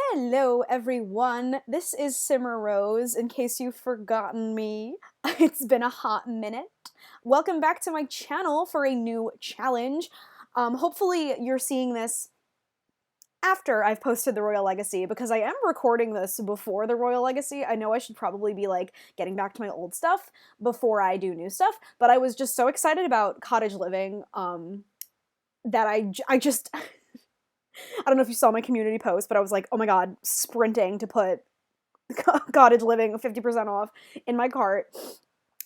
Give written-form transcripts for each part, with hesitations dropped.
Hello, everyone. This is Simmer Rose, in case you've forgotten me. It's been a hot minute. Welcome back to my channel for a new challenge. Hopefully, you're seeing this after I've posted the Royal Legacy, because I am recording this before the Royal Legacy. I know I should probably be, getting back to my old stuff before I do new stuff, but I was just so excited about cottage living, that I just I don't know if you saw my community post, but I was like, oh my god, sprinting to put cottage living 50% off in my cart.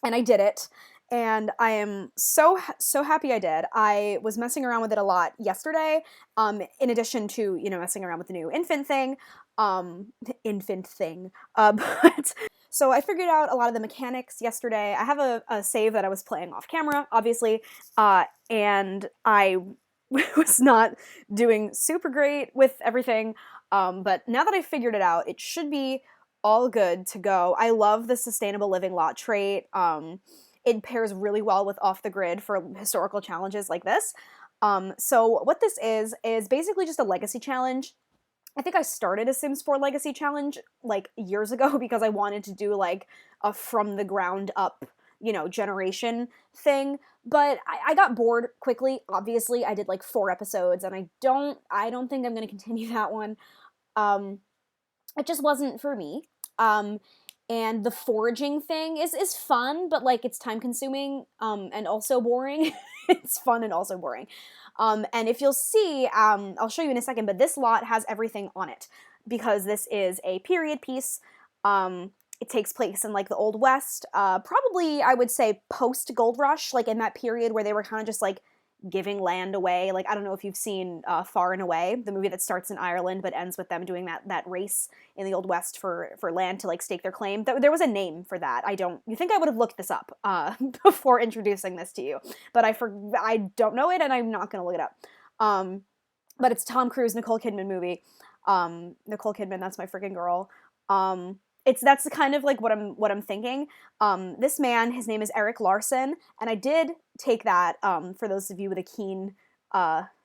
And I did it. And I am so happy I did. I was messing around with it a lot yesterday, in addition to, messing around with the new infant thing. But so I figured out a lot of the mechanics yesterday. I have a save that I was playing off camera, obviously, and I was not doing super great with everything, but now that I figured it out, it should be all good to go. I love the sustainable living lot trait. It pairs really well with off the grid for historical challenges like this. So what this is basically just a legacy challenge. I think I started a Sims 4 legacy challenge like years ago because I wanted to do like a from the ground up, generation thing. But I got bored quickly. Obviously, I did like 4 episodes, and I don't think I'm gonna continue that one. Um, it just wasn't for me. And the foraging thing is fun, but like it's time consuming, and also boring. It's fun and also boring. And if you'll see, I'll show you in a second, but this lot has everything on it because this is a period piece. It takes place in like the Old West, probably I would say post Gold Rush, like in that period where they were kind of just like giving land away. Like I don't know if you've seen Far and Away, the movie that starts in Ireland but ends with them doing that race in the Old West for land to like stake their claim. There was a name for that. You think I would have looked this up before introducing this to you, but I don't know it, and I'm not gonna look it up. But it's Tom Cruise, Nicole Kidman movie. Nicole Kidman, that's my freaking girl. That's kind of like what I'm thinking. This man, his name is Eric Larsen, and I did take that, for those of you with a keen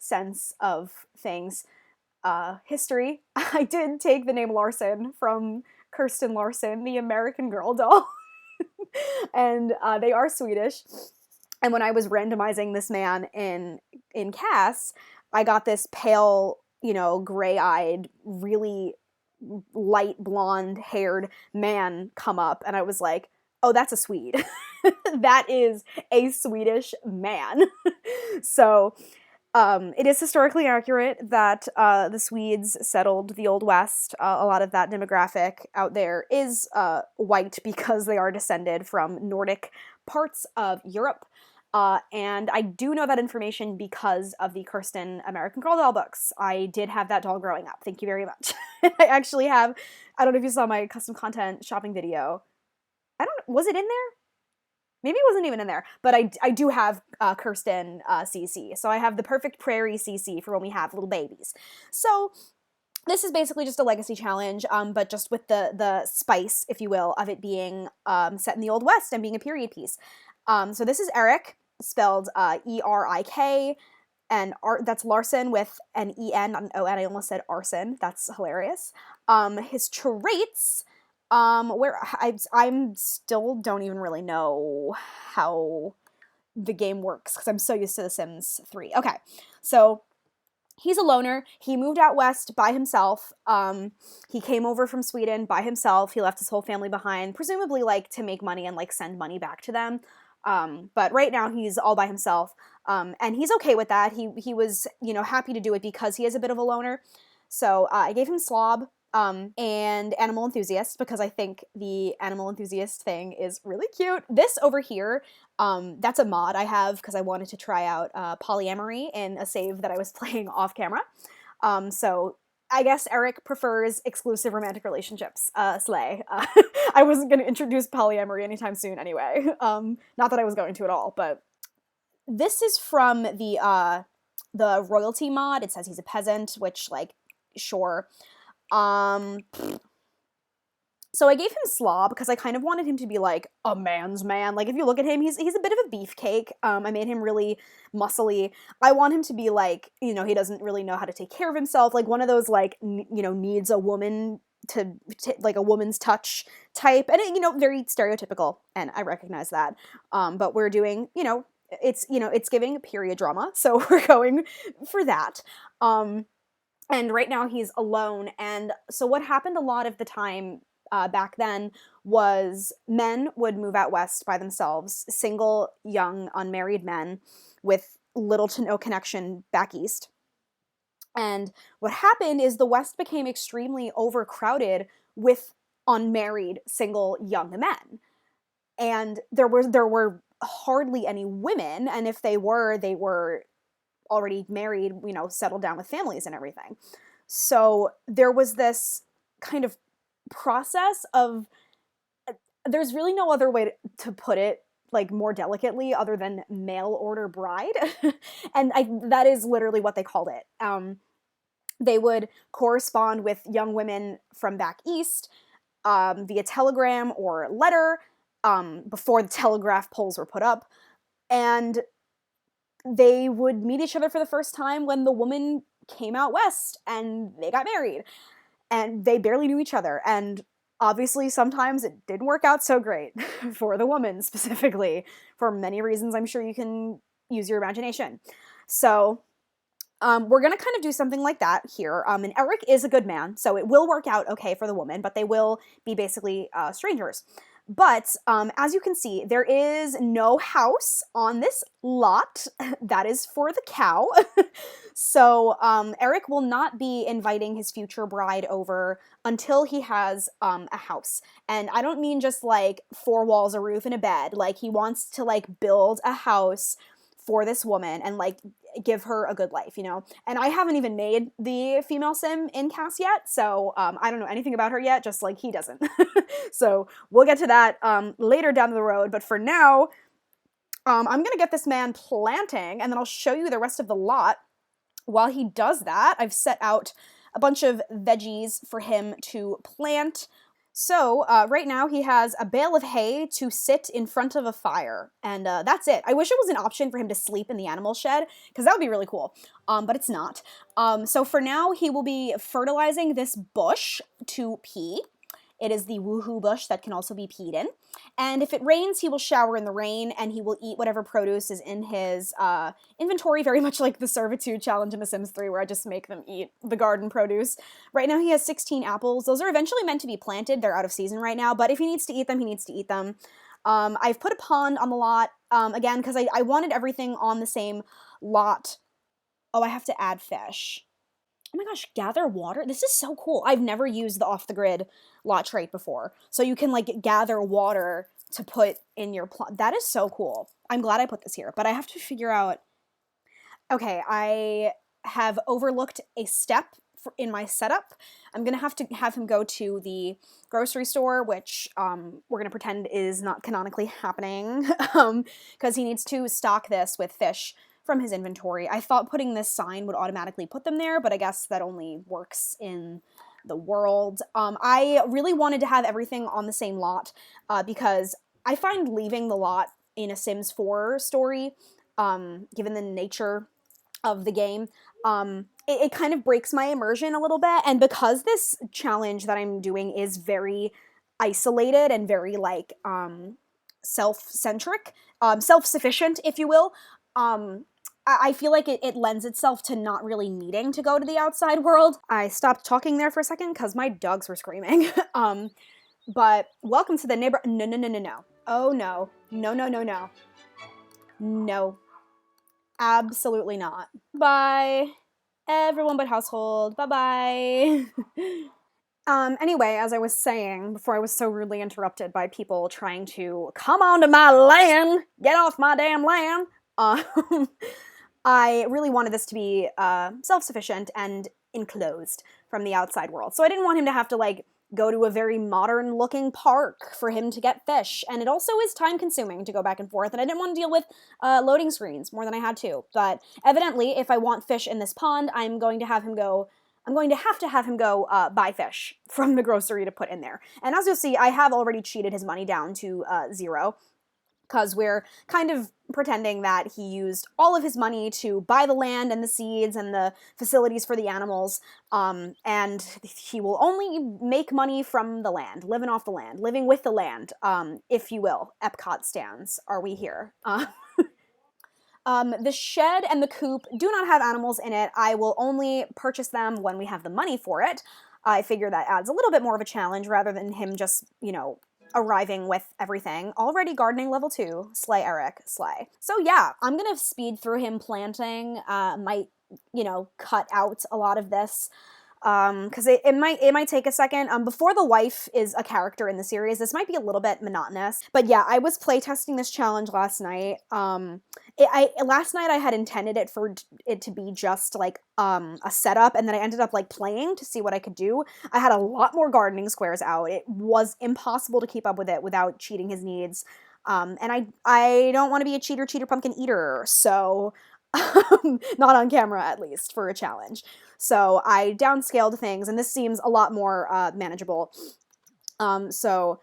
sense of things, history. I did take the name Larsen from Kirsten Larson, the American Girl doll, and they are Swedish. And when I was randomizing this man in CAS, I got this pale, gray-eyed, really light blonde haired man come up, and I was like, oh, that's a Swede. That is a Swedish man. So it is historically accurate that the Swedes settled the Old West. A lot of that demographic out there is white because they are descended from Nordic parts of Europe. And I do know that information because of the Kirsten American Girl doll books. I did have that doll growing up. Thank you very much. I actually have, I don't know if you saw my custom content shopping video. Was it in there? Maybe it wasn't even in there, but I do have Kirsten CC. So I have the perfect prairie CC for when we have little babies. So this is basically just a legacy challenge, but just with the spice, if you will, of it being set in the Old West and being a period piece. So this is Eric, spelled E-R-I-K, and that's Larsen with an E-N, not an O-N. I almost said arson. That's hilarious. His traits, where I'm still don't even really know how the game works because I'm so used to The Sims 3. Okay, so he's a loner. He moved out west by himself. He came over from Sweden by himself. He left his whole family behind, presumably like to make money and like send money back to them. But right now he's all by himself, and he's okay with that. He was, happy to do it because he is a bit of a loner. So I gave him Slob, and Animal Enthusiast, because I think the Animal Enthusiast thing is really cute. This over here, that's a mod I have because I wanted to try out polyamory in a save that I was playing off camera. So I guess Eric prefers exclusive romantic relationships. Slay. I wasn't going to introduce polyamory anytime soon anyway. Not that I was going to at all, but this is from the royalty mod. It says he's a peasant, which, like, sure. So So I gave him Slob because I kind of wanted him to be like a man's man. Like if you look at him, he's a bit of a beefcake. I made him really muscly. I want him to be like, you know, he doesn't really know how to take care of himself. Like one of those like you know, needs a woman to like a woman's touch type, and it, you know, very stereotypical, and I recognize that. But we're doing, you know, it's giving period drama, so we're going for that. And right now he's alone, and so what happened a lot of the time back then was men would move out west by themselves, single, young, unmarried men with little to no connection back east. And what happened is the West became extremely overcrowded with unmarried, single, young men. And there were hardly any women, and if they were already married, you know, settled down with families and everything. So there was this kind of process of, there's really no other way to put it like more delicately other than mail order bride. And that is literally what they called it. They would correspond with young women from back east via telegram or letter before the telegraph poles were put up. And they would meet each other for the first time when the woman came out west and they got married. And they barely knew each other. And obviously, sometimes it didn't work out so great for the woman specifically, for many reasons I'm sure you can use your imagination. So we're going to kind of do something like that here. And Eric is a good man, so it will work out okay for the woman, but they will be basically strangers. But as you can see, there is no house on this lot. That is for the cow. So Eric will not be inviting his future bride over until he has a house. And I don't mean just like 4 walls, a roof, and a bed. Like he wants to like build a house for this woman and like give her a good life, you know? And I haven't even made the female sim in Cass yet, so I don't know anything about her yet, just like he doesn't. So we'll get to that later down the road, but for now, I'm gonna get this man planting, and then I'll show you the rest of the lot. While he does that, I've set out a bunch of veggies for him to plant. So right now he has a bale of hay to sit in front of a fire, and that's it. I wish it was an option for him to sleep in the animal shed, because that would be really cool, but it's not. So for now, he will be fertilizing this bush to pea. It is the woohoo bush that can also be peed in. And if it rains, he will shower in the rain, and he will eat whatever produce is in his inventory, very much like the Servitude challenge in The Sims 3, where I just make them eat the garden produce. Right now he has 16 apples. Those are eventually meant to be planted. They're out of season right now, but if he needs to eat them, he needs to eat them. I've put a pond on the lot, again, because I wanted everything on the same lot. Oh, I have to add fish. Oh my gosh, gather water? This is so cool. I've never used the off-the-grid lot trait before. So you can, like, gather water to put in your plant. That is so cool. I'm glad I put this here, but I have to figure out... Okay, I have overlooked a step in my setup. I'm going to have him go to the grocery store, which we're going to pretend is not canonically happening, because he needs to stock this with fish from his inventory. I thought putting this sign would automatically put them there, but I guess that only works in the world. I really wanted to have everything on the same lot because I find leaving the lot in a Sims 4 story, given the nature of the game, it kind of breaks my immersion a little bit. And because this challenge that I'm doing is very isolated and very like self-centric, self-sufficient, if you will, I feel like it lends itself to not really needing to go to the outside world. I stopped talking there for a second because my dogs were screaming. But welcome to the neighbor... No, no, no, no, no. Oh, no. No, no, no, no. No. Absolutely not. Bye. Everyone but household. Bye-bye. Anyway, as I was saying, before I was so rudely interrupted by people trying to come onto my land, get off my damn land, I really wanted this to be self-sufficient and enclosed from the outside world. So I didn't want him to have to, like, go to a very modern-looking park for him to get fish. And it also is time-consuming to go back and forth, and I didn't want to deal with loading screens more than I had to. But evidently, if I want fish in this pond, I'm going to have him go I'm going to have him go buy fish from the grocery to put in there. And as you'll see, I have already cheated his money down to 0, because we're kind of pretending that he used all of his money to buy the land and the seeds and the facilities for the animals, and he will only make money from the land, living off the land, living with the land, if you will. Epcot stands, are we here? The shed and the coop do not have animals in it. I will only purchase them when we have the money for it. I figure that adds a little bit more of a challenge rather than him just, arriving with everything. Already gardening level 2. Slay, Eric. Slay. So yeah, I'm gonna speed through him planting. Might, cut out a lot of this. Because it might take a second. Before the wife is a character in the series, this might be a little bit monotonous. But yeah, I was playtesting this challenge last night. Last night I had intended it for it to be just like a setup, and then I ended up like playing to see what I could do. I had a lot more gardening squares out. It was impossible to keep up with it without cheating his needs. And I don't want to be a cheater pumpkin eater, so not on camera at least for a challenge. So I downscaled things, and this seems a lot more manageable. So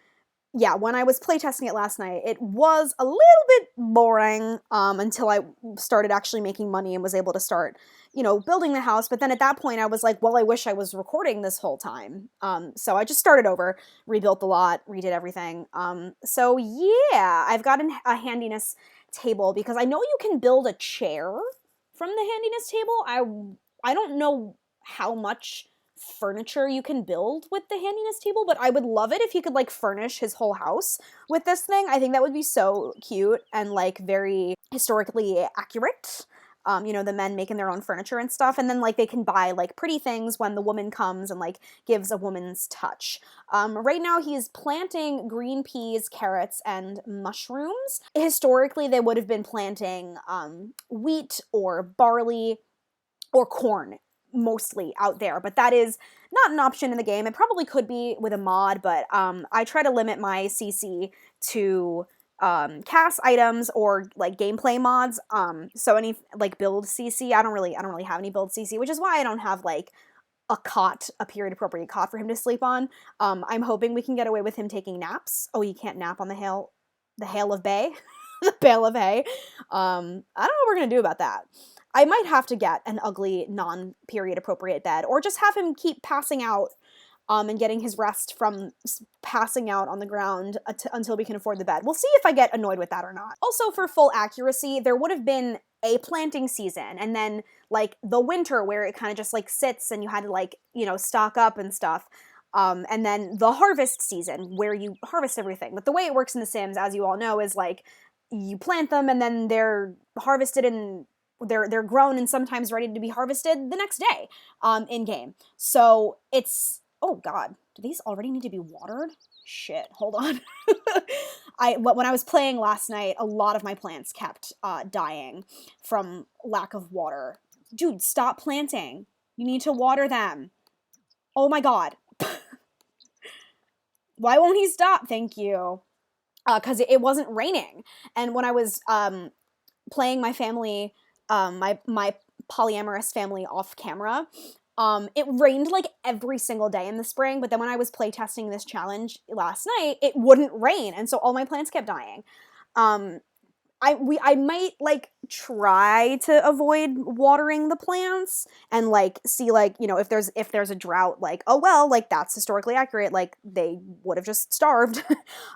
yeah, when I was playtesting it last night, it was a little bit boring until I started actually making money and was able to start, building the house. But then at that point, I was like, well, I wish I was recording this whole time. So I just started over, rebuilt the lot, redid everything. So yeah, I've got a handiness table because I know you can build a chair from the handiness table. I don't know how much furniture you can build with the handiness table, but I would love it if you could like furnish his whole house with this thing. I think that would be so cute and like very historically accurate. The men making their own furniture and stuff, and then like they can buy like pretty things when the woman comes and like gives a woman's touch. Right now he's planting green peas, carrots, and mushrooms. Historically, they would have been planting wheat or barley or corn mostly out there, but that is not an option in the game. It probably could be with a mod, but I try to limit my CC to cast items or like gameplay mods. So any like build CC, I don't really have any build CC, which is why I don't have like a period appropriate cot for him to sleep on. I'm hoping we can get away with him taking naps. Oh, you can't nap on the hail of bay, the bale of hay. I don't know what we're gonna do about that. I might have to get an ugly non-period appropriate bed, or just have him keep passing out and getting his rest from passing out on the ground until we can afford the bed. We'll see if I get annoyed with that or not. Also, for full accuracy, there would have been a planting season, and then like the winter where it kind of just like sits and you had to like, stock up and stuff. And then the harvest season where you harvest everything. But the way it works in The Sims, as you all know, is like you plant them and then they're harvested and they're grown and sometimes ready to be harvested the next day in game. So it's, oh god, do these already need to be watered? Shit, hold on. When I was playing last night, a lot of my plants kept dying from lack of water. Dude, stop planting. You need to water them. Oh my god. Why won't he stop? Thank you. Because it wasn't raining. And when I was playing my family, my polyamorous family off camera, it rained like every single day in the spring, but then when I was playtesting this challenge last night, it wouldn't rain, and so all my plants kept dying. I might like try to avoid watering the plants and like see like, if there's a drought, like, oh well, like that's historically accurate, like they would have just starved.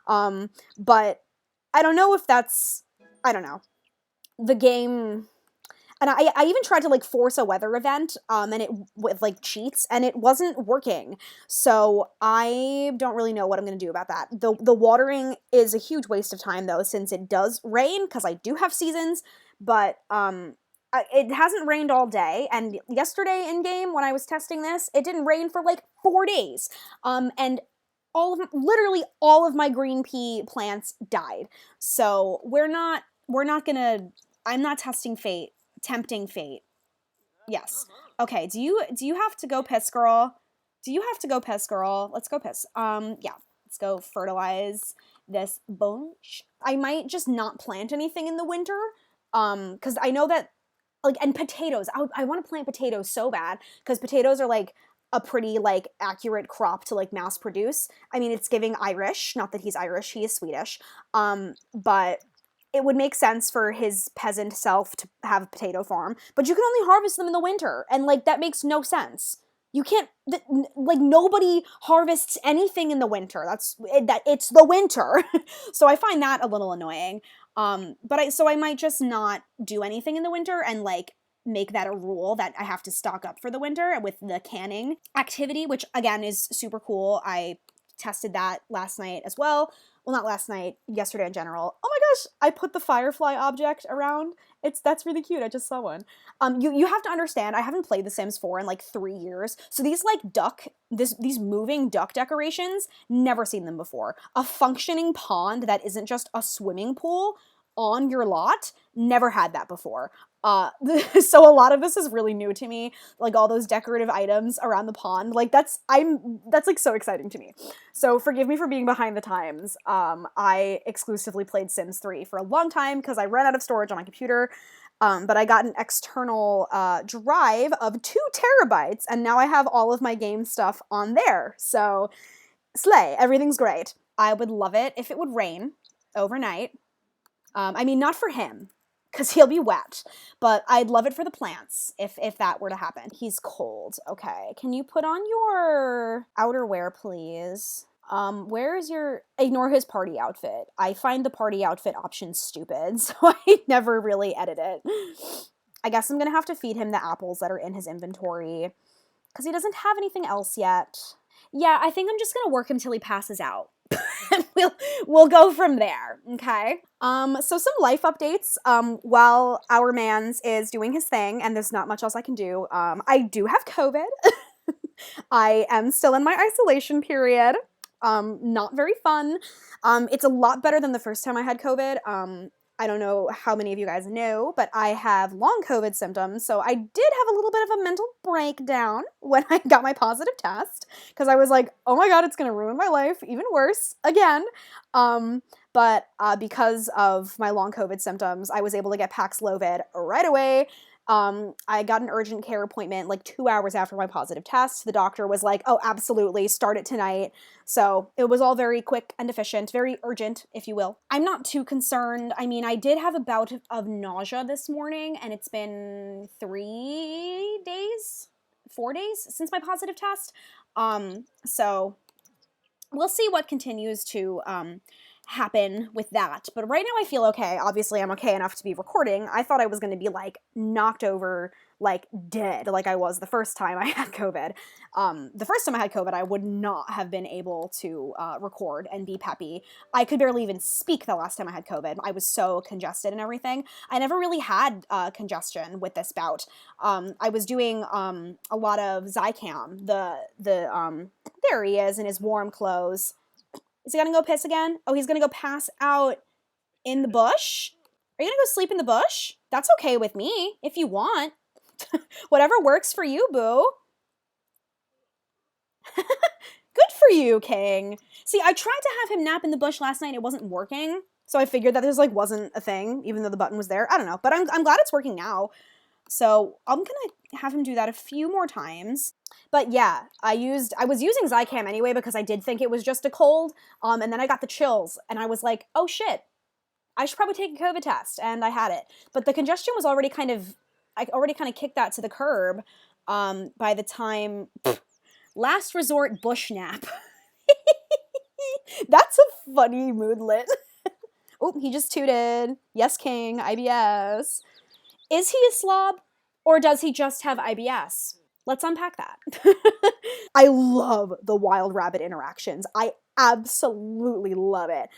But I don't know if that's, I don't know. The game, and I even tried to like force a weather event and it with like cheats, and it wasn't working. So I don't really know what I'm going to do about that. The watering is a huge waste of time though, since it does rain, because I do have seasons, but it hasn't rained all day, and yesterday in game when I was testing this, it didn't rain for like 4 days. And literally all of my green pea plants died. So we're not gonna, I'm not tempting fate. Yes. Okay, do you have to go piss, girl? Do you have to go piss, girl? Let's go piss. Yeah. Let's go fertilize this bunch. I might just not plant anything in the winter. Because I know that like, and potatoes. I want to plant potatoes so bad because potatoes are like a pretty like accurate crop to like mass produce. I mean, it's giving Irish, not that he's Irish, he is Swedish. But it would make sense for his peasant self to have a potato farm, but you can only harvest them in the winter, and like that makes no sense. You can't like nobody harvests anything in the winter. That it's the winter. So I find that a little annoying. But I might just not do anything in the winter and like make that a rule that I have to stock up for the winter with the canning activity, which again is super cool. I tested that last night as well. Well, not last night, yesterday in general. Oh my gosh, I put the firefly object around. That's really cute. I just saw one. You have to understand, I haven't played The Sims 4 in like 3 years. So these like these moving duck decorations, never seen them before. A functioning pond that isn't just a swimming pool on your lot, never had that before. So a lot of this is really new to me, like all those decorative items around the pond. Like that's like so exciting to me. So forgive me for being behind the times. I exclusively played Sims 3 for a long time because I ran out of storage on my computer. But I got an external drive of 2 terabytes, and now I have all of my game stuff on there. So slay, everything's great. I would love it if it would rain overnight. I mean, not for him, because he'll be wet, but I'd love it for the plants if that were to happen. He's cold. Okay, can you put on your outerwear, please? Where is your... Ignore his party outfit. I find the party outfit option stupid, so I never really edit it. I guess I'm gonna have to feed him the apples that are in his inventory, because he doesn't have anything else yet. Yeah, I think I'm just gonna work until he passes out. And we'll go from there, okay? So some life updates. While our mans is doing his thing, and there's not much else I can do, I do have COVID. I am still in my isolation period. Not very fun. It's a lot better than the first time I had COVID. I don't know how many of you guys know, but I have long COVID symptoms, so I did have a little bit of a mental breakdown when I got my positive test, because I was like, oh my god, it's gonna ruin my life, even worse, again. But because of my long COVID symptoms, I was able to get Paxlovid right away. I got an urgent care appointment like 2 hours after my positive test. The doctor was like, oh, absolutely, start it tonight. So it was all very quick and efficient, very urgent, if you will. I'm not too concerned. I mean, I did have a bout of nausea this morning, and it's been 3 days, 4 days since my positive test. So we'll see what continues to happen with that. But right now I feel okay. Obviously, I'm okay enough to be recording. I thought I was going to be like knocked over, like dead, like I was the first time I had COVID. The first time I had COVID, I would not have been able to record and be peppy. I could barely even speak the last time I had COVID. I was so congested and everything. I never really had congestion with this bout. I was doing a lot of Zycam. There he is in his warm clothes. Is he gonna go piss again? Oh, he's gonna go pass out in the bush? Are you gonna go sleep in the bush? That's okay with me, if you want. Whatever works for you, boo. Good for you, King. See, I tried to have him nap in the bush last night. It wasn't working. So I figured that this like wasn't a thing, even though the button was there. I don't know, but I'm glad it's working now. So I'm gonna have him do that a few more times. But yeah, I was using Zycam anyway because I did think it was just a cold, and then I got the chills, and I was like, oh shit, I should probably take a COVID test, and I had it. But the congestion was already I already kind of kicked that to the curb by the time, last resort bush nap. That's a funny moodlet. Oh, he just tooted. Yes, King, IBS. Is he a slob, or does he just have IBS? Let's unpack that. I love the wild rabbit interactions. I absolutely love it.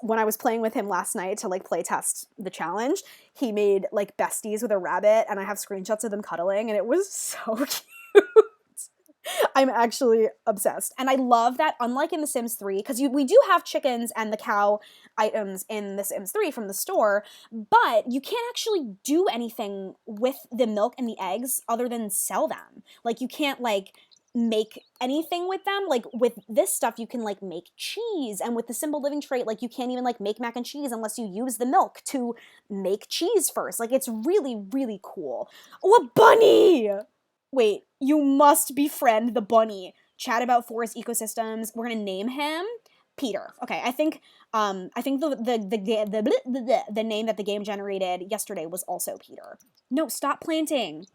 When I was playing with him last night to like play test the challenge, he made like besties with a rabbit, and I have screenshots of them cuddling, and it was so cute. I'm actually obsessed. And I love that, unlike in The Sims 3, because we do have chickens and the cow items in The Sims 3 from the store, but you can't actually do anything with the milk and the eggs other than sell them. Like, you can't, like, make anything with them. Like with this stuff, you can like make cheese, and with the simple living trait, like you can't even like make mac and cheese unless you use the milk to make cheese first. Like it's really, really cool. Oh, a bunny! Wait, you must befriend the bunny. Chat about forest ecosystems. We're gonna name him Peter. Okay, I think the name that the game generated yesterday was also Peter. No, stop planting.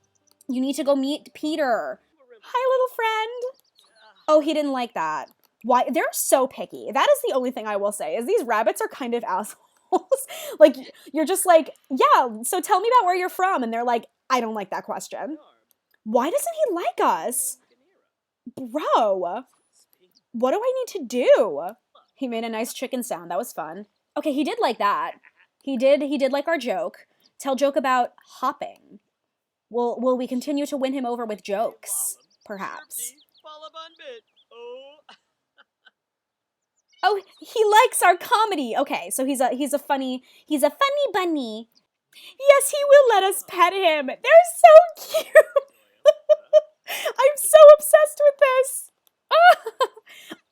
You need to go meet Peter. Hi, little friend. Oh, he didn't like that. Why? They're so picky. That is the only thing I will say, is these rabbits are kind of assholes. Like, you're just like, yeah, so tell me about where you're from. And they're like, I don't like that question. Why doesn't he like us? Bro, what do I need to do? He made a nice chicken sound. That was fun. Okay, he did like that. He did like our joke. Tell joke about hopping. Will we continue to win him over with jokes? Perhaps. Oh, he likes our comedy. Okay, so he's a funny bunny. Yes, he will let us pet him. They're so cute. I'm so obsessed with this.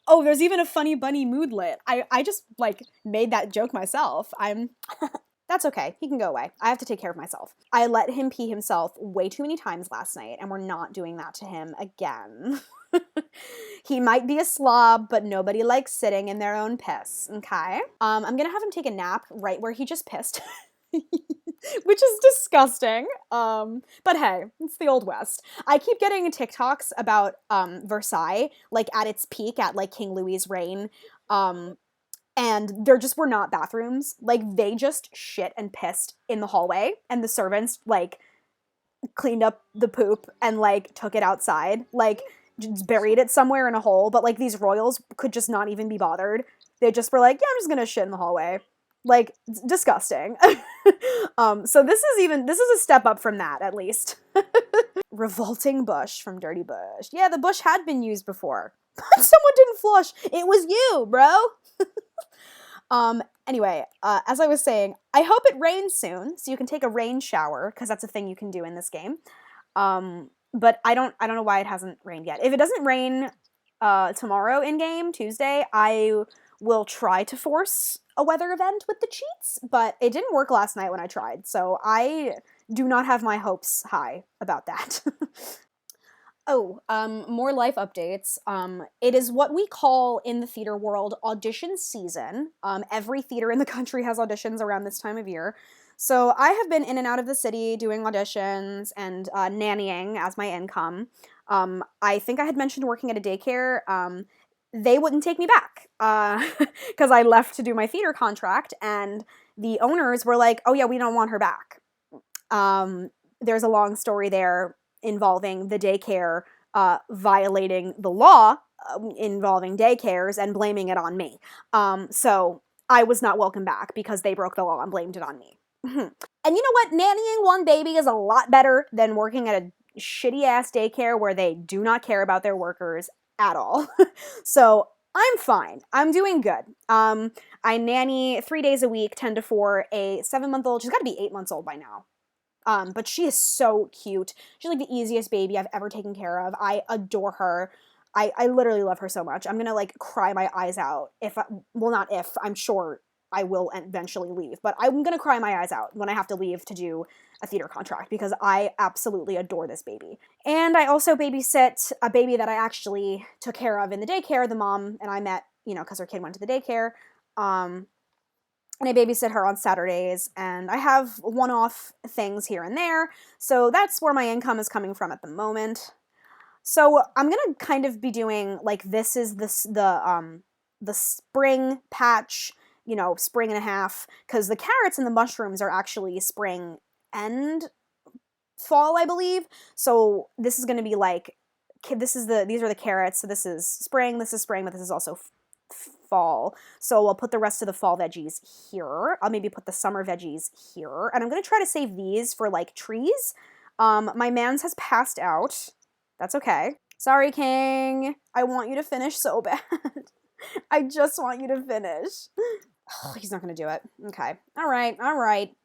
Oh, there's even a funny bunny moodlet. I just like made that joke myself. That's okay. He can go away. I have to take care of myself. I let him pee himself way too many times last night, and we're not doing that to him again. He might be a slob, but nobody likes sitting in their own piss, okay? I'm gonna have him take a nap right where he just pissed, which is disgusting. But hey, it's the Old West. I keep getting TikToks about Versailles, like at its peak, at like King Louis's reign. And there just were not bathrooms. Like, they just shit and pissed in the hallway, and the servants, like, cleaned up the poop and, like, took it outside. Like, just buried it somewhere in a hole, but, like, these royals could just not even be bothered. They just were like, yeah, I'm just gonna shit in the hallway. Like, disgusting. So this is a step up from that, at least. Revolting bush from Dirty Bush. Yeah, the bush had been used before. But someone didn't flush. It was you, bro. Anyway, as I was saying, I hope it rains soon, so you can take a rain shower, because that's a thing you can do in this game. But I don't know why it hasn't rained yet. If it doesn't rain tomorrow in game, Tuesday, I will try to force a weather event with the cheats, but it didn't work last night when I tried, so I do not have my hopes high about that. Oh, more life updates. It is what we call in the theater world audition season. Every theater in the country has auditions around this time of year. So I have been in and out of the city doing auditions and nannying as my income. I think I had mentioned working at a daycare. They wouldn't take me back because I left to do my theater contract, and the owners were like, oh yeah, we don't want her back. There's a long story there involving the daycare violating the law involving daycares and blaming it on me. So I was not welcome back because they broke the law and blamed it on me. And you know what? Nannying one baby is a lot better than working at a shitty-ass daycare where they do not care about their workers at all. So I'm fine. I'm doing good. I nanny 3 days a week, 10 to 4, a 7-month-old. She's got to be 8 months old by now. But she is so cute. She's like the easiest baby I've ever taken care of. I adore her. I literally love her so much. I'm gonna like cry my eyes out I'm sure I will eventually leave, but I'm gonna cry my eyes out when I have to leave to do a theater contract because I absolutely adore this baby. And I also babysit a baby that I actually took care of in the daycare. The mom and I met, because her kid went to the daycare. And I babysit her on Saturdays, and I have one-off things here and there, so that's where my income is coming from at the moment. So I'm gonna kind of be doing, like, this is the spring patch, spring and a half, because the carrots and the mushrooms are actually spring and fall, I believe, so this is gonna be, like, these are the carrots, so this is spring, but this is also fall. So I'll put the rest of the fall veggies here. I'll maybe put the summer veggies here. And I'm going to try to save these for, like, trees. My mans has passed out. That's okay. Sorry, King. I want you to finish so bad. I just want you to finish. Oh, he's not going to do it. Okay. All right.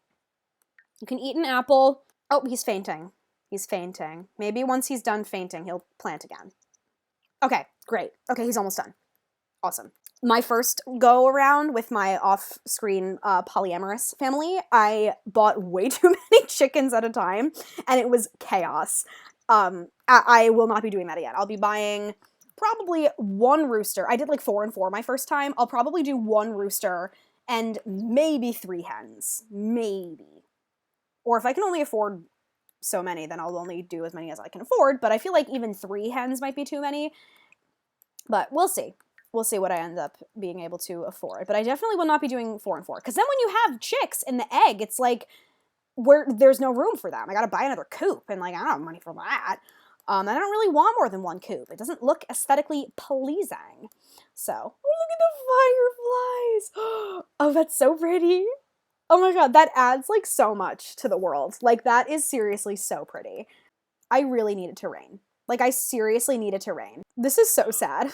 You can eat an apple. Oh, he's fainting. Maybe once he's done fainting, he'll plant again. Okay, great. Okay, he's almost done. Awesome. My first go around with my off-screen polyamorous family, I bought way too many chickens at a time, and it was chaos. I will not be doing that again. I'll be buying probably one rooster. I did like 4 and 4 my first time. I'll probably do one rooster and maybe 3 hens. Maybe. Or if I can only afford so many, then I'll only do as many as I can afford, but I feel like even 3 hens might be too many. But we'll see. We'll see what I end up being able to afford. But I definitely will not be doing 4 and 4. Because then when you have chicks in the egg, it's like, there's no room for them. I gotta buy another coop, and like, I don't have money for that. I don't really want more than one coop. It doesn't look aesthetically pleasing. So, oh, look at the fireflies. Oh, that's so pretty. Oh my god, that adds like so much to the world. Like, that is seriously so pretty. I really need it to rain. Like, I seriously need it to rain. This is so sad.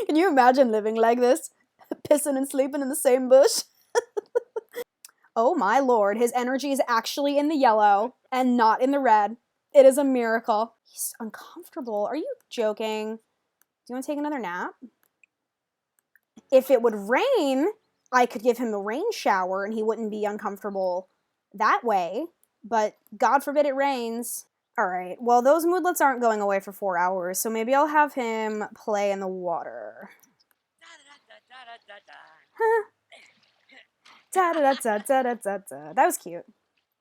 Can you imagine living like this? Pissing and sleeping in the same bush? Oh my lord, his energy is actually in the yellow and not in the red. It is a miracle. He's uncomfortable. Are you joking? Do you want to take another nap? If it would rain, I could give him a rain shower and he wouldn't be uncomfortable that way. But God forbid it rains. Alright, well those moodlets aren't going away for 4 hours, so maybe I'll have him play in the water. That was cute.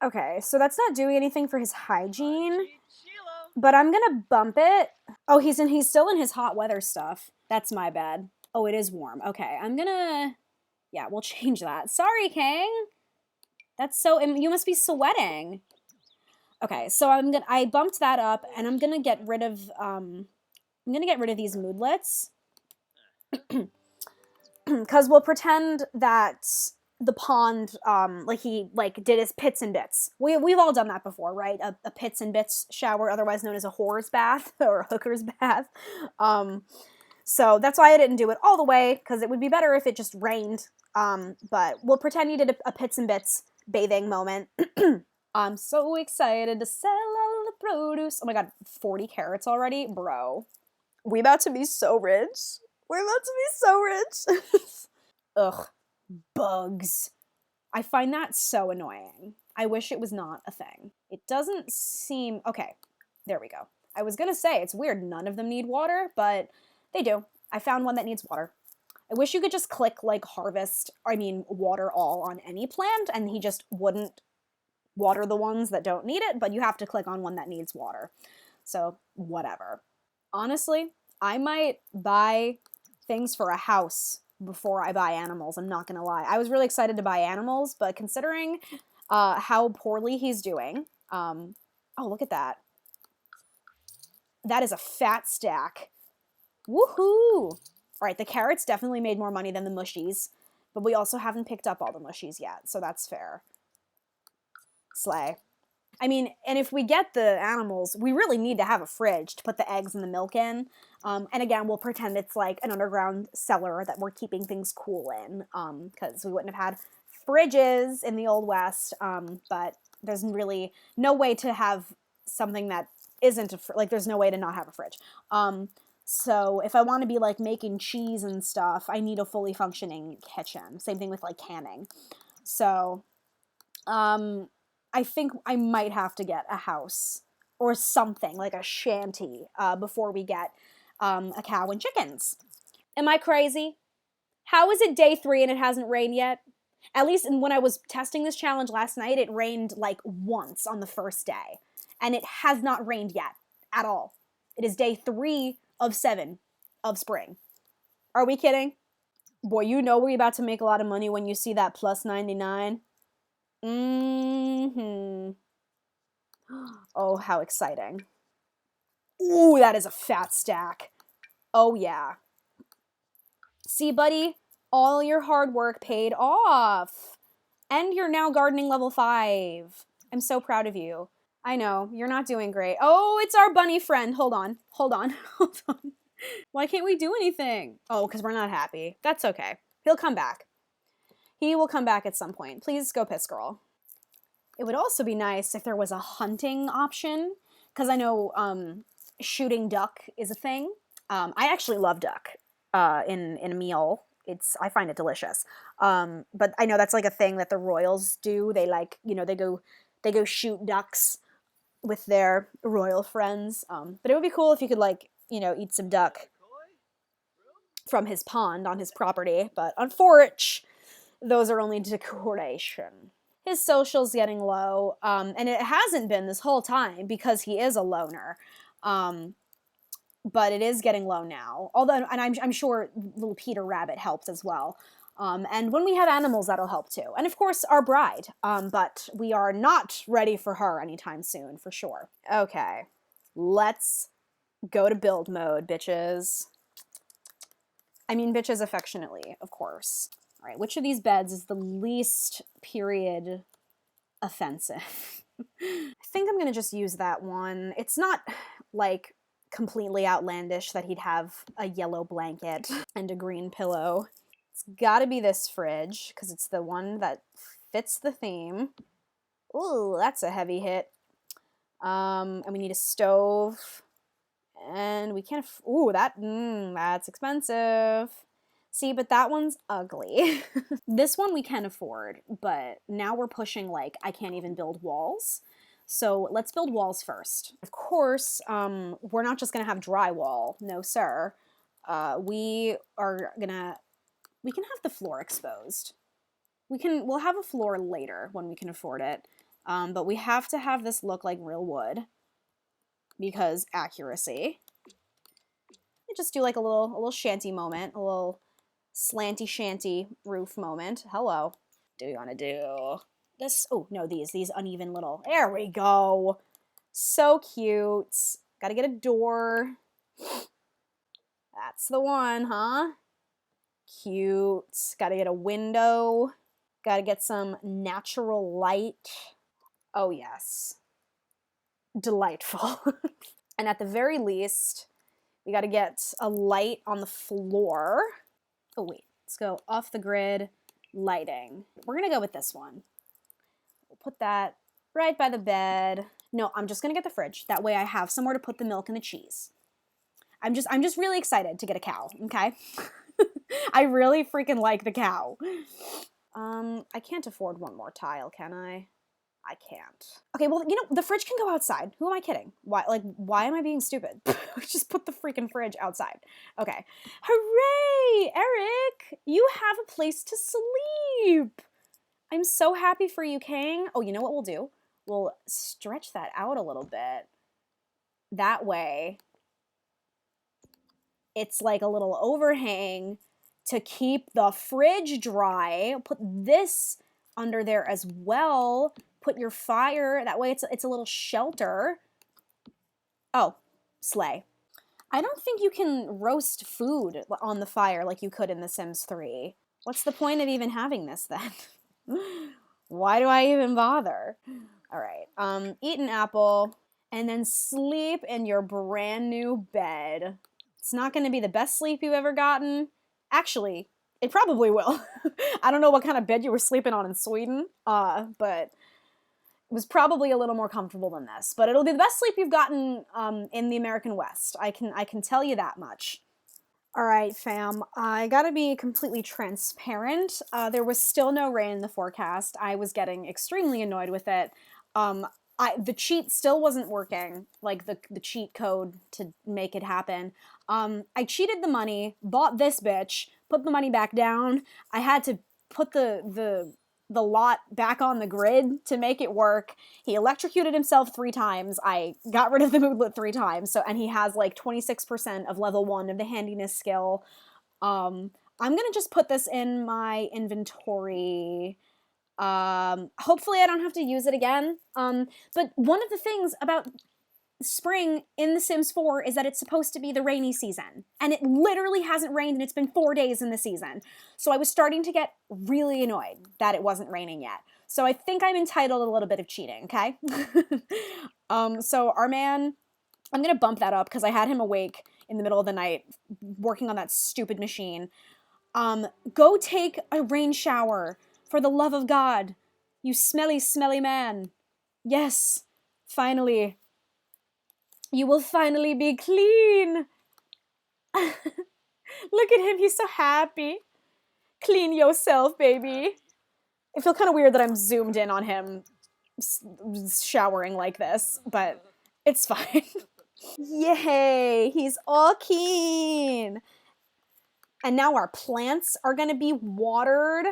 Okay, so that's not doing anything for his hygiene, but I'm gonna bump it. Oh, he's still in his hot weather stuff. That's my bad. Oh, it is warm. Okay, I'm gonna... Yeah, we'll change that. Sorry, Kang. That's so... You must be sweating. Okay, so I bumped that up, and I'm gonna get rid of these moodlets. Because we'll pretend that the pond, like he did his pits and bits. We've all done that before, right? A pits and bits shower, otherwise known as a whore's bath or a hooker's bath. So that's why I didn't do it all the way, because it would be better if it just rained. But we'll pretend he did a pits and bits bathing moment. I'm so excited to sell all the produce. Oh my god, 40 carrots already? Bro. We about to be so rich. We're about to be so rich. Ugh. Bugs. I find that so annoying. I wish it was not a thing. It doesn't seem... Okay, there we go. I was gonna say, it's weird none of them need water, but they do. I found one that needs water. I wish you could just click, like, water all on any plant, and he just wouldn't water the ones that don't need it, but you have to click on one that needs water. So, whatever. Honestly, I might buy things for a house before I buy animals, I'm not gonna lie. I was really excited to buy animals, but considering how poorly he's doing, oh, look at that. That is a fat stack. Woohoo! Alright, the carrots definitely made more money than the mushies, but we also haven't picked up all the mushies yet, so that's fair. Slay. I mean, and if we get the animals, we really need to have a fridge to put the eggs and the milk in. And again, we'll pretend it's like an underground cellar that we're keeping things cool in, because we wouldn't have had fridges in the Old West, but there's really no way to have something that isn't there's no way to not have a fridge. So if I want to be like making cheese and stuff, I need a fully functioning kitchen. Same thing with like canning. So, I think I might have to get a house or something, like a shanty, before we get a cow and chickens. Am I crazy? How is it day 3 and it hasn't rained yet? At least when I was testing this challenge last night, it rained like once on the first day. And it has not rained yet at all. It is day 3 of 7 of spring. Are we kidding? Boy, you know we're about to make a lot of money when you see that plus 99. Mm-hmm. Oh, how exciting. Ooh, that is a fat stack. Oh, yeah. See, buddy? All your hard work paid off. And you're now gardening level 5. I'm so proud of you. I know, you're not doing great. Oh, it's our bunny friend. Hold on. Hold on. Hold on. Why can't we do anything? Oh, because we're not happy. That's okay. He'll come back. He will come back at some point. Please go piss, girl. It would also be nice if there was a hunting option, because I know shooting duck is a thing. I actually love duck in a meal. I find it delicious. But I know that's like a thing that the royals do. They like, they go shoot ducks with their royal friends. But it would be cool if you could like, eat some duck from his pond on his property. But unfortunately, those are only decoration. His social's getting low, and it hasn't been this whole time because he is a loner. But it is getting low now. Although, and I'm sure little Peter Rabbit helped as well. And when we have animals, that'll help too. And of course, our bride. But we are not ready for her anytime soon, for sure. Okay, let's go to build mode, bitches. I mean, bitches affectionately, of course. All right, which of these beds is the least period offensive? I think I'm going to just use that one. It's not, like, completely outlandish that he'd have a yellow blanket and a green pillow. It's got to be this fridge, because it's the one that fits the theme. Ooh, that's a heavy hit. And we need a stove. And we can't... Ooh, that's expensive. See, but that one's ugly. This one we can afford, but now we're pushing, like, I can't even build walls. So let's build walls first. Of course, we're not just gonna have drywall. No, sir. We can have the floor exposed. We'll have a floor later when we can afford it. But we have to have this look like real wood because accuracy. Just do like a little shanty moment, a little slanty shanty roof moment. Hello. Do you want to do this? Oh, no, these uneven little. There we go. So cute. Gotta get a door. That's the one, huh? Cute. Gotta get a window. Gotta get some natural light. Oh, yes. Delightful. And at the very least, we gotta get a light on the floor. Oh, wait. Let's go off the grid lighting. We're gonna go with this one. We'll put that right by the bed. No, I'm just gonna get the fridge. That way I have somewhere to put the milk and the cheese. I'm just really excited to get a cow, okay? I really freaking like the cow. I can't afford one more tile, can I? I can't. Okay, well, the fridge can go outside. Who am I kidding? Why am I being stupid? Just put the freaking fridge outside. Okay. Hooray! Eric, you have a place to sleep. I'm so happy for you, King. Oh, you know what we'll do? We'll stretch that out a little bit. That way, it's like a little overhang to keep the fridge dry. Put this under there as well. Put your fire. That way it's a little shelter. Oh, slay. I don't think you can roast food on the fire like you could in The Sims 3. What's the point of even having this then? Why do I even bother? All right, eat an apple and then sleep in your brand new bed. It's not going to be the best sleep you've ever gotten. Actually, it probably will. I don't know what kind of bed you were sleeping on in Sweden, but it was probably a little more comfortable than this. But it'll be the best sleep you've gotten in the American West. I can tell you that much. All right, fam. I gotta be completely transparent. There was still no rain in the forecast. I was getting extremely annoyed with it. The cheat still wasn't working, like the cheat code to make it happen. I cheated the money, bought this bitch, put the money back down. I had to put the lot back on the grid to make it work. He electrocuted himself 3 times. I got rid of the moodlet 3 times. So, and he has like 26% of level 1 of the handiness skill. I'm gonna just put this in my inventory. Hopefully I don't have to use it again. But one of the things about spring in The Sims 4 is that it's supposed to be the rainy season. And it literally hasn't rained and it's been 4 days in the season. So I was starting to get really annoyed that it wasn't raining yet. So I think I'm entitled a little bit of cheating, okay? So our man, I'm gonna bump that up because I had him awake in the middle of the night working on that stupid machine. Go take a rain shower for the love of God. You smelly, smelly man. Yes, finally. You will finally be clean. Look at him, he's so happy. Clean yourself, baby. I feel kind of weird that I'm zoomed in on him showering like this, but it's fine. Yay, he's all keen. And now our plants are gonna be watered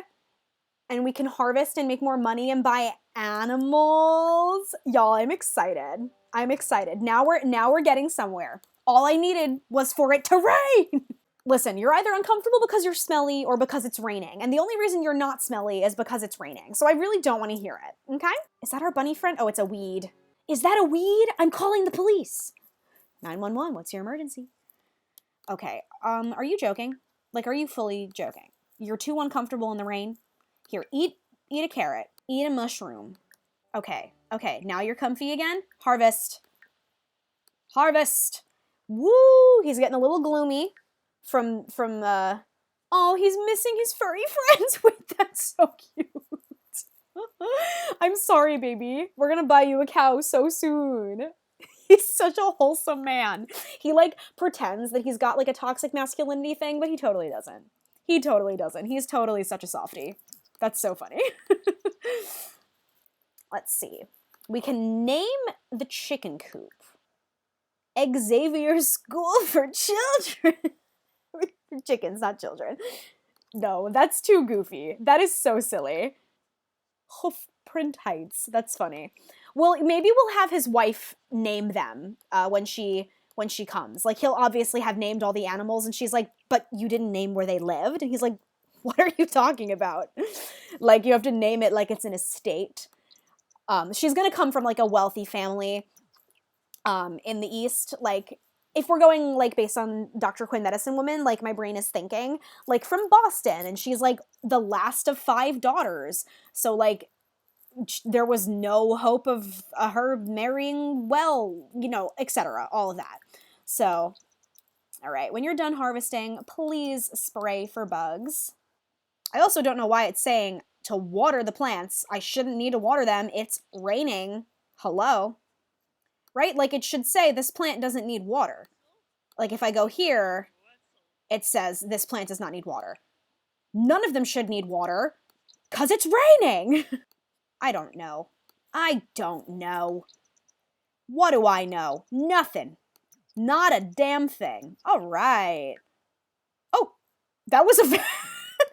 and we can harvest and make more money and buy animals. Y'all, I'm excited. I'm excited. Now we're getting somewhere. All I needed was for it to rain. Listen, you're either uncomfortable because you're smelly or because it's raining. And the only reason you're not smelly is because it's raining. So I really don't want to hear it, okay? Is that our bunny friend? Oh, it's a weed. Is that a weed? I'm calling the police. 911, what's your emergency? Okay, are you joking? Like, are you fully joking? You're too uncomfortable in the rain? Here, eat a carrot. Eat a mushroom. Okay, now you're comfy again? Harvest. Harvest! Woo! He's getting a little gloomy from oh, he's missing his furry friends. Wait, that's so cute. I'm sorry, baby. We're gonna buy you a cow so soon. He's such a wholesome man. He like pretends that he's got like a toxic masculinity thing, but he totally doesn't. He totally doesn't. He's totally such a softie. That's so funny. Let's see. We can name the chicken coop Xavier School for Children. Chickens, not children. No, that's too goofy. That is so silly. Hoofprint Heights. That's funny. Well, maybe we'll have his wife name them when she comes. Like, he'll obviously have named all the animals, and she's like, but you didn't name where they lived? And he's like, what are you talking about? Like, you have to name it like it's an estate. She's gonna come from, like, a wealthy family in the East. Like, if we're going, like, based on Dr. Quinn Medicine Woman, like, my brain is thinking, like, from Boston, and she's, like, the last of 5 daughters. So, like, there was no hope of her marrying well, you know, etc. All of that. So, all right, when you're done harvesting, please spray for bugs. I also don't know why it's saying to water the plants. I shouldn't need to water them. It's raining. Hello? Right? Like, it should say this plant doesn't need water. Like, if I go here, it says this plant does not need water. None of them should need water because it's raining. I don't know. I don't know. What do I know? Nothing. Not a damn thing. All right. Oh, that was a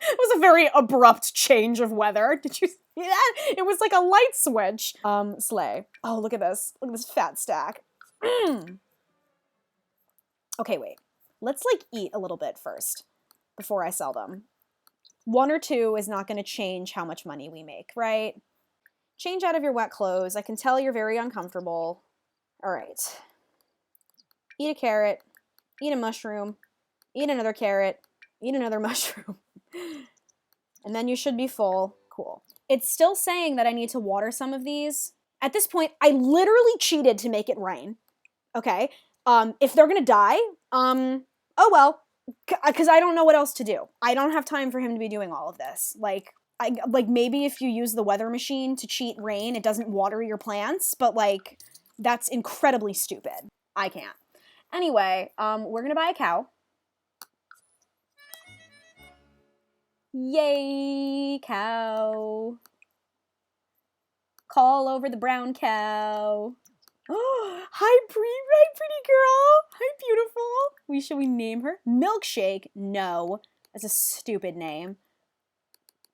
it was a very abrupt change of weather. Did you see that? It was like a light switch. Slay. Oh, look at this. Look at this fat stack. Okay, wait. Let's like eat a little bit first before I sell them. 1 or 2 is not going to change how much money we make, right? Change out of your wet clothes. I can tell you're very uncomfortable. All right. Eat a carrot. Eat a mushroom. Eat another carrot. Eat another mushroom. And then you should be full. Cool. It's still saying that I need to water some of these. At this point, I literally cheated to make it rain. Okay? If they're gonna die, oh well. Because I don't know what else to do. I don't have time for him to be doing all of this. Like maybe if you use the weather machine to cheat rain, it doesn't water your plants, but like, that's incredibly stupid. I can't. Anyway, we're gonna buy a cow. Yay, cow. Call over the brown cow. Oh, hi, pretty girl. Hi, beautiful. Should we name her? Milkshake? No. That's a stupid name.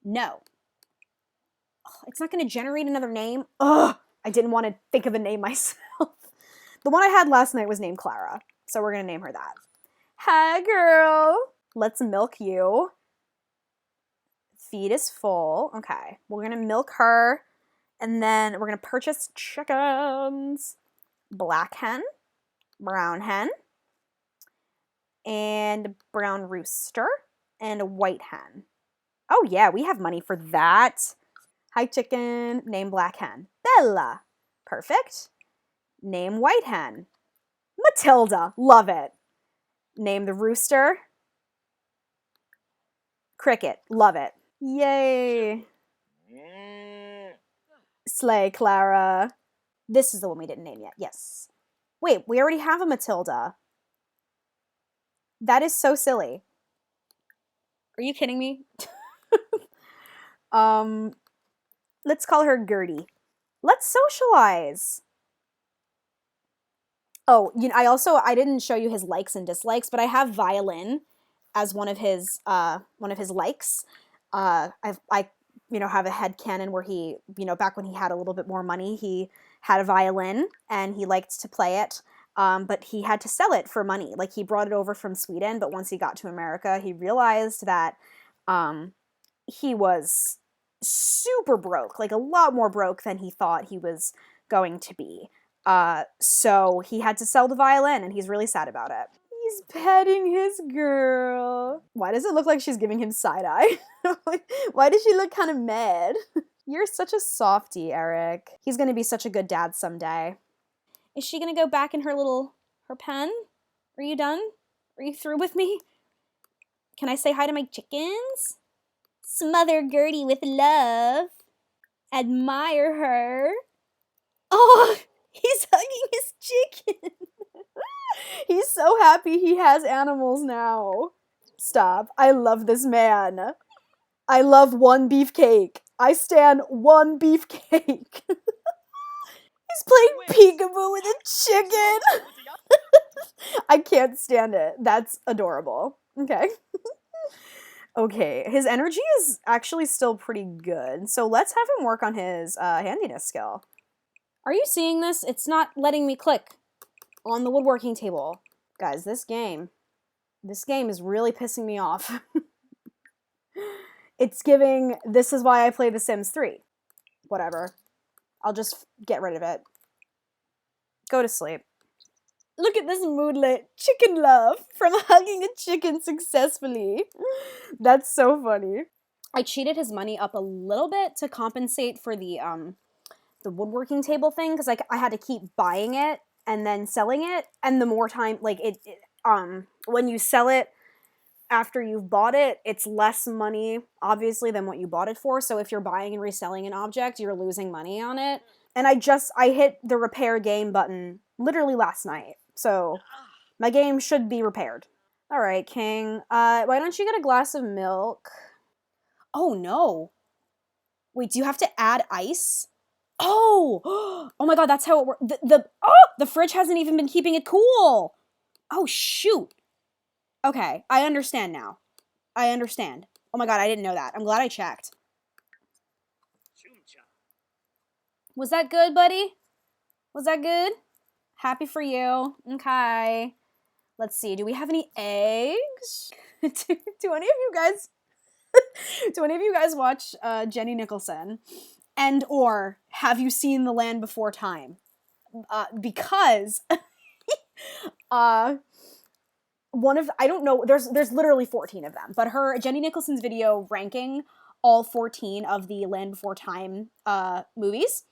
No. Oh, it's not going to generate another name? Ugh. I didn't want to think of a name myself. The one I had last night was named Clara, so we're going to name her that. Hi, girl. Let's milk you. Feed is full. Okay. We're going to milk her, and then we're going to purchase chickens. Black hen, brown hen, and brown rooster, and a white hen. Oh yeah, we have money for that. Hi chicken, name black hen. Bella. Perfect. Name white hen. Matilda. Love it. Name the rooster. Cricket. Love it. Yay. Slay, Clara. This is the one we didn't name yet. Yes. Wait, we already have a Matilda. That is so silly. Are you kidding me? Let's call her Gertie. Let's socialize. Oh, I didn't show you his likes and dislikes, but I have violin as one of his likes. I have a head canon where he, back when he had a little bit more money, he had a violin and he liked to play it. But he had to sell it for money. Like, he brought it over from Sweden, but once he got to America, he realized that he was super broke, like a lot more broke than he thought he was going to be. So he had to sell the violin, and he's really sad about it. He's petting his girl. Why does it look like she's giving him side eye? Why does she look kind of mad? You're such a softie, Eric. He's gonna be such a good dad someday. Is she gonna go back in her pen? Are you done? Are you through with me? Can I say hi to my chickens? Smother Gertie with love. Admire her. Oh, he's hugging his chicken. He's so happy he has animals now. Stop. I love this man. I love one beefcake. I stand one beefcake. He's playing peekaboo with a chicken. I can't stand it. That's adorable. Okay. Okay, his energy is actually still pretty good, so let's have him work on his handiness skill. Are you seeing this? It's not letting me click on the woodworking table. Guys, this game is really pissing me off. It's giving, this is why I play The Sims 3. Whatever. I'll just get rid of it. Go to sleep. Look at this moodlet. Chicken love from hugging a chicken successfully. That's so funny. I cheated his money up a little bit to compensate for the woodworking table thing, because like I had to keep buying it and then selling it, and the more time, like when you sell it after you've bought it, it's less money obviously than what you bought it for. So if you're buying and reselling an object, you're losing money on it. And I hit the repair game button literally last night. So my game should be repaired. All right, King. Why don't you get a glass of milk? Oh, no. Wait, do you have to add ice? Oh! Oh my god, that's how it works. The fridge hasn't even been keeping it cool. Oh, shoot. Okay, I understand now. I understand. Oh my god, I didn't know that. I'm glad I checked. Was that good, buddy? Was that good? Happy for you. Okay. Let's see. Do we have any eggs? do any of you guys do any of you guys watch Jenny Nicholson? And or have you seen The Land Before Time? Because one of, I don't know, there's literally 14 of them, but Jenny Nicholson's video ranking all 14 of the Land Before Time movies.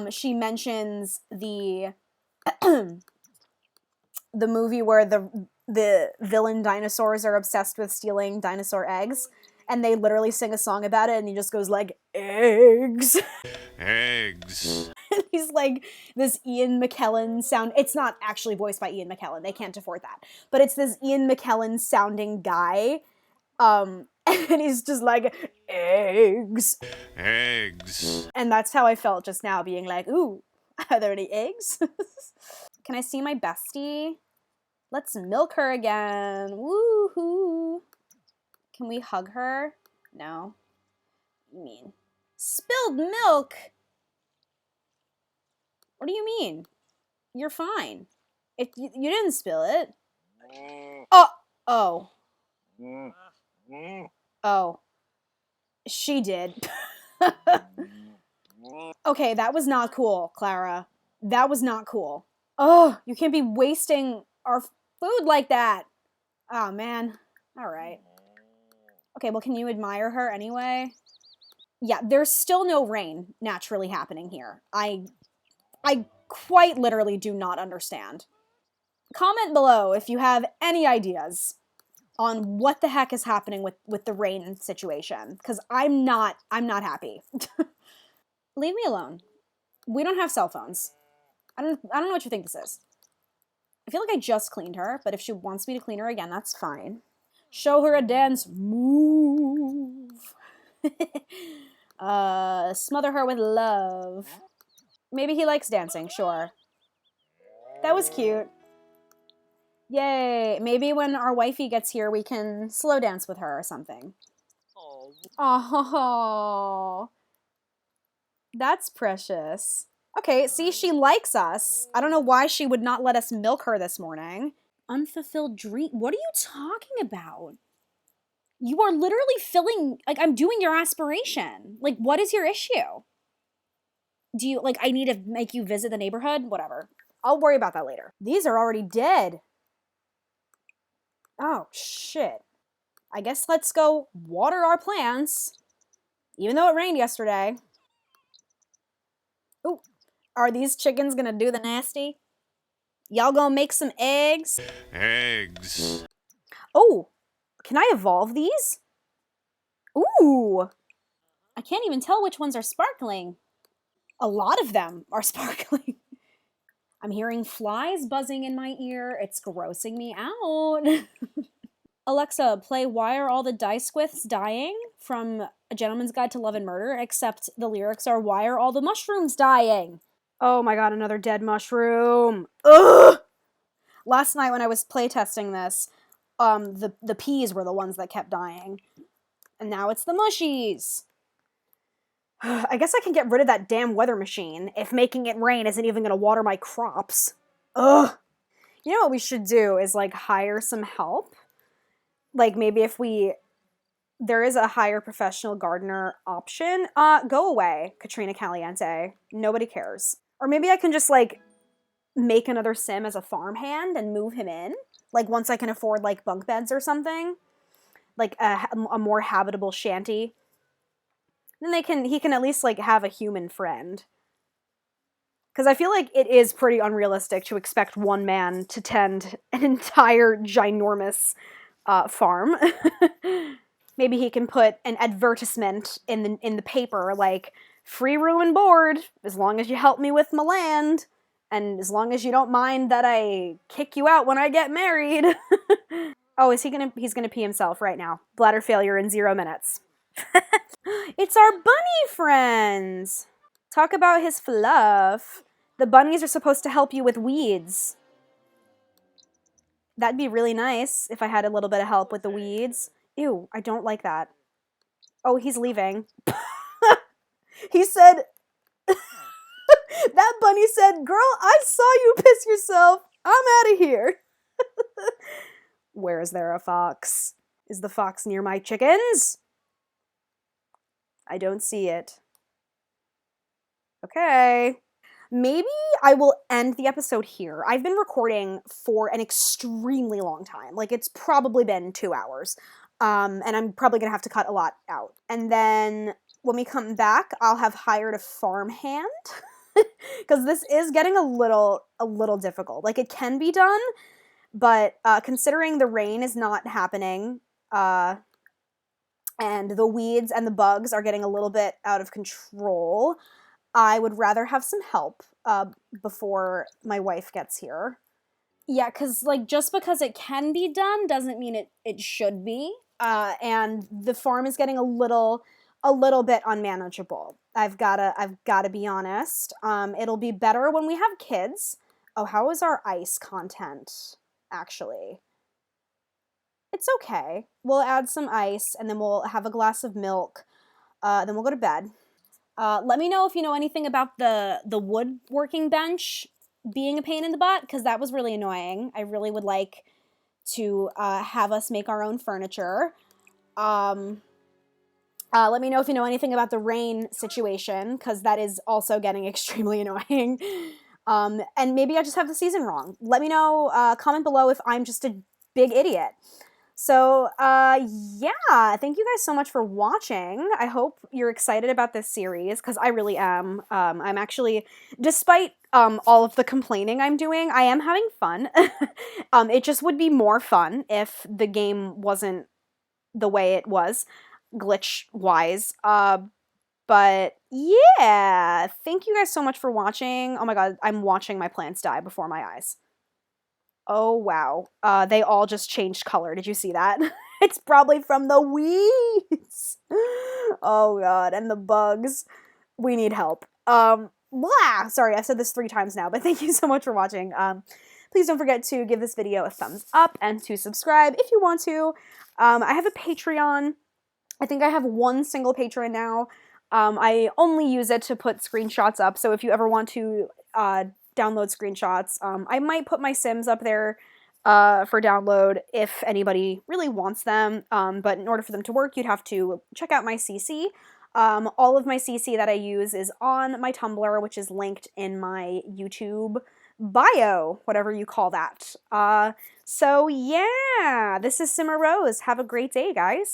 She mentions the the movie where the villain dinosaurs are obsessed with stealing dinosaur eggs, and they literally sing a song about it, and he just goes like, eggs. Eggs. And he's like this Ian McKellen sound. It's not actually voiced by Ian McKellen. They can't afford that. But it's this Ian McKellen sounding guy. And he's just like, eggs. Eggs. And that's how I felt just now, being like, ooh, are there any eggs? Can I see my bestie? Let's milk her again. Woohoo. Can we hug her? No. What do you mean? Spilled milk? What do you mean? You're fine. You didn't spill it. Oh. Oh. Oh. She did. Okay, that was not cool, Clara. That was not cool. Oh, you can't be wasting our food like that. Oh, man. All right. Okay, well, can you admire her anyway? Yeah, there's still no rain naturally happening here. I quite literally do not understand. Comment below if you have any ideas on what the heck is happening with the rain situation, because I'm not happy. Leave me alone. We don't have cell phones. I don't know what you think this is. I feel like I just cleaned her, but if she wants me to clean her again, that's fine. Show her a dance move. Smother her with love. Maybe he likes dancing, sure. That was cute. Yay. Maybe when our wifey gets here, we can slow dance with her or something. Oh, that's precious. Okay, see, she likes us. I don't know why she would not let us milk her this morning. Unfulfilled dream. What are you talking about? You are literally filling, like, I'm doing your aspiration. Like, what is your issue? Do you, like, I need to make you visit the neighborhood? Whatever. I'll worry about that later. These are already dead. Oh, shit. I guess let's go water our plants. Even though it rained yesterday. Ooh, are these chickens gonna do the nasty? Y'all gonna make some eggs? Eggs. Oh, can I evolve these? Ooh, I can't even tell which ones are sparkling. A lot of them are sparkling. I'm hearing flies buzzing in my ear. It's grossing me out. Alexa, play Why Are All the Die-Squiths Dying from A Gentleman's Guide to Love and Murder, except the lyrics are Why Are All the Mushrooms Dying? Oh my god, another dead mushroom. Ugh! Last night when I was playtesting this, the peas were the ones that kept dying. And now it's the mushies. I guess I can get rid of that damn weather machine if making it rain isn't even gonna water my crops. Ugh. You know what we should do is, like, hire some help? Like, maybe if there is a hire professional gardener option. Go away, Katrina Caliente. Nobody cares. Or maybe I can just, like, make another sim as a farmhand and move him in. Like, once I can afford, like, bunk beds or something. Like, a more habitable shanty. Then he can at least, like, have a human friend. Because I feel like it is pretty unrealistic to expect one man to tend an entire ginormous farm. Maybe he can put an advertisement in the paper, like, free room and board, as long as you help me with my land, and as long as you don't mind that I kick you out when I get married. Oh, he's gonna pee himself right now. Bladder failure in 0 minutes. It's our bunny friends! Talk about his fluff. The bunnies are supposed to help you with weeds. That'd be really nice if I had a little bit of help with the weeds. Ew, I don't like that. Oh, he's leaving. He said... That bunny said, "Girl, I saw you piss yourself. I'm out of here." Where is there a fox? Is the fox near my chickens? I don't see it. Okay. Maybe I will end the episode here. I've been recording for an extremely long time. Like, it's probably been 2 hours. And I'm probably gonna have to cut a lot out. And then when we come back, I'll have hired a farmhand. Because this is getting a little difficult. Like, it can be done, but considering the rain is not happening, and the weeds and the bugs are getting a little bit out of control, I would rather have some help before my wife gets here. Yeah, because, like, just because it can be done doesn't mean it should be. And the farm is getting a little bit unmanageable. I've gotta be honest. It'll be better when we have kids. Oh, how is our ice content, actually? It's okay. We'll add some ice, and then we'll have a glass of milk. Then we'll go to bed. Let me know if you know anything about the woodworking bench being a pain in the butt, because that was really annoying. I really would like to have us make our own furniture. Let me know if you know anything about the rain situation, because that is also getting extremely annoying. And maybe I just have the season wrong. Let me know, comment below if I'm just a big idiot. So, yeah, thank you guys so much for watching. I hope you're excited about this series, because I really am. I'm actually, despite all of the complaining I'm doing, I am having fun. It just would be more fun if the game wasn't the way it was, glitch-wise. But yeah, thank you guys so much for watching. Oh my god, I'm watching my plants die before my eyes. Oh, wow. They all just changed color. Did you see that? It's probably from the weeds. Oh, God. And the bugs. We need help. Blah! Sorry, I've said this 3 times now, but thank you so much for watching. Please don't forget to give this video a thumbs up and to subscribe if you want to. I have a Patreon. I think I have one single Patreon now. I only use it to put screenshots up, so if you ever want to download screenshots, I might put my Sims up there for download if anybody really wants them, but in order for them to work, you'd have to check out my CC. All of my CC that I use is on my Tumblr, which is linked in my YouTube bio, whatever you call that. So yeah, this is Simmer Rose. Have a great day, guys.